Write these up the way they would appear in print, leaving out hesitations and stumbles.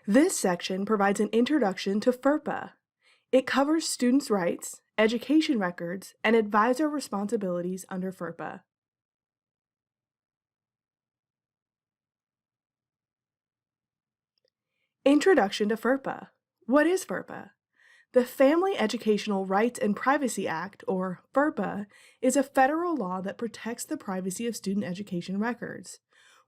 This section provides an introduction to Ferpa. It covers students' rights, education records, and advisor responsibilities under Ferpa. Introduction to Ferpa. What is Ferpa? The Family Educational Rights and Privacy Act, or FERPA, is a federal law that protects the privacy of student education records.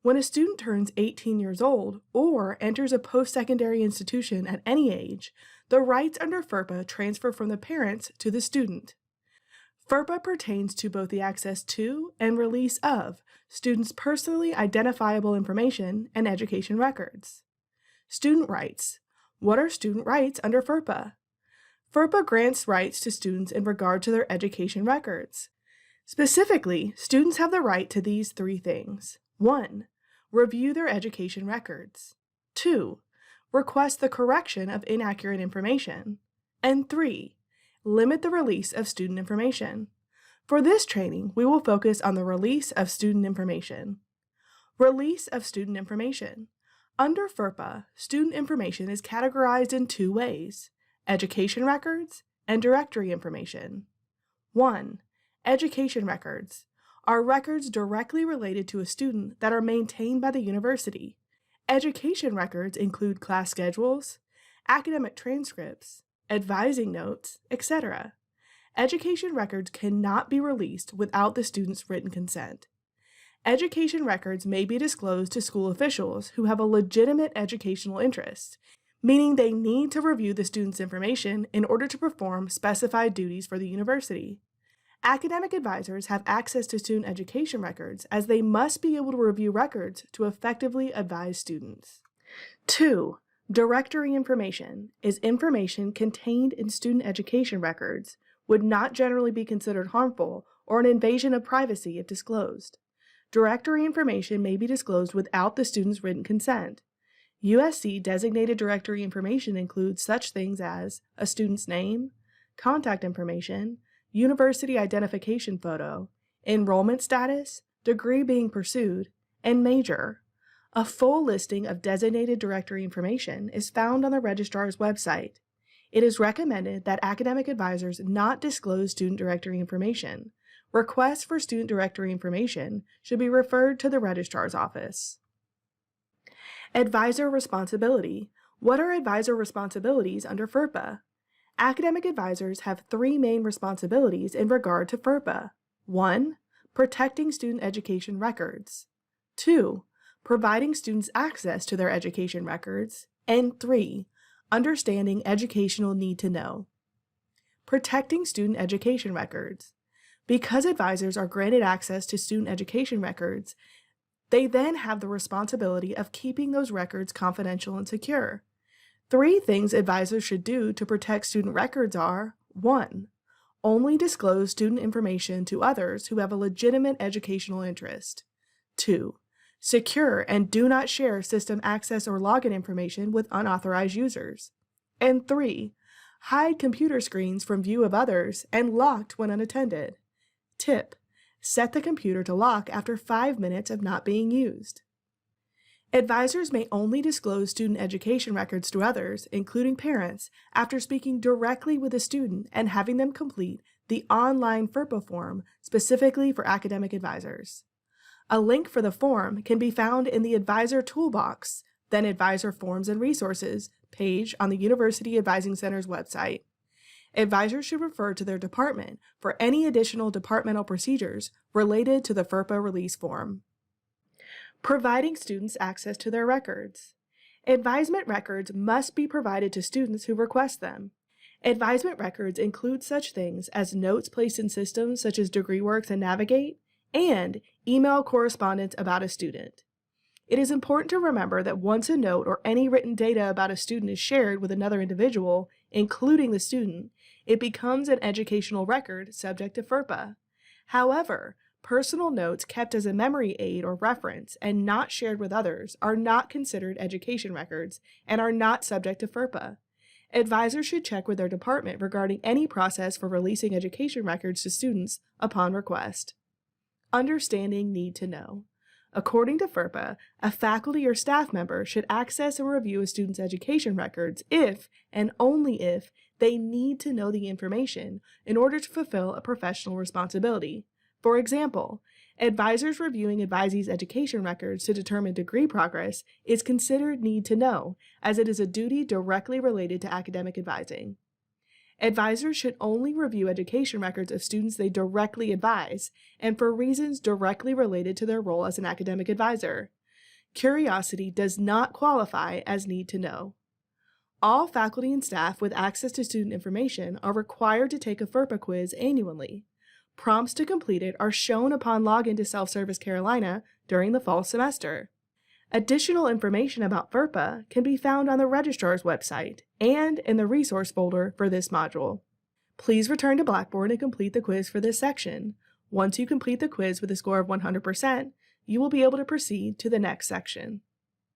When a student turns 18 years old or enters a post-secondary institution at any age, the rights under FERPA transfer from the parents to the student. FERPA pertains to both the access to and release of students' personally identifiable information and education records. Student rights. What are student rights under FERPA? FERPA grants rights to students in regard to their education records. Specifically, students have the right to these three things. 1. Review their education records. 2. Request the correction of inaccurate information. And 3. Limit the release of student information. For this training, we will focus on the release of student information. Release of student information. Under FERPA, student information is categorized in two ways: education records and directory information. 1. Education records are records directly related to a student that are maintained by the university. Education records include class schedules, academic transcripts, advising notes, etc. Education records cannot be released without the student's written consent. Education records may be disclosed to school officials who have a legitimate educational interest, meaning they need to review the student's information in order to perform specified duties for the university. Academic advisors have access to student education records as they must be able to review records to effectively advise students. 2. Directory information is information contained in student education records, would not generally be considered harmful or an invasion of privacy if disclosed. Directory information may be disclosed without the student's written consent. USC designated directory information includes such things as a student's name, contact information, university identification photo, enrollment status, degree being pursued, and major. A full listing of designated directory information is found on the registrar's website. It is recommended that academic advisors not disclose student directory information. Requests for student directory information should be referred to the registrar's office. Advisor responsibility. What are advisor responsibilities under FERPA? Academic advisors have three main responsibilities in regard to FERPA. 1. Protecting student education records. 2. Providing students access to their education records. And 3. Understanding educational need to know. Protecting student education records. Because advisors are granted access to student education records, they then have the responsibility of keeping those records confidential and secure. 3 things advisors should do to protect student records are: 1. Only disclose student information to others who have a legitimate educational interest. 2. Secure and do not share system access or login information with unauthorized users. And 3. Hide computer screens from view of others and locked when unattended. Tip: set the computer to lock after 5 minutes of not being used. Advisors may only disclose student education records to others, including parents, after speaking directly with a student and having them complete the online FERPA form specifically for academic advisors. A link for the form can be found in the Advisor Toolbox, then Advisor Forms and Resources page on the University Advising Center's website. Advisors should refer to their department for any additional departmental procedures related to the FERPA release form. Providing students access to their records. Advisement records must be provided to students who request them. Advisement records include such things as notes placed in systems such as DegreeWorks and Navigate, and email correspondence about a student. It is important to remember that once a note or any written data about a student is shared with another individual, including the student, it becomes an educational record subject to FERPA. However, personal notes kept as a memory aid or reference and not shared with others are not considered education records and are not subject to FERPA. Advisors should check with their department regarding any process for releasing education records to students upon request. Understanding need to know. According to Ferpa, a faculty or staff member should access and review a student's education records if, and only if, they need to know the information in order to fulfill a professional responsibility. For example, advisors reviewing advisees' education records to determine degree progress is considered need to know, as it is a duty directly related to academic advising. Advisors should only review education records of students they directly advise, and for reasons directly related to their role as an academic advisor. Curiosity does not qualify as need to know. All faculty and staff with access to student information are required to take a Ferpa quiz annually. Prompts to complete it are shown upon login to Self-Service Carolina during the fall semester. Additional information about Ferpa can be found on the registrar's website and in the resource folder for this module. Please return to Blackboard and complete the quiz for this section. Once you complete the quiz with a score of 100%, you will be able to proceed to the next section.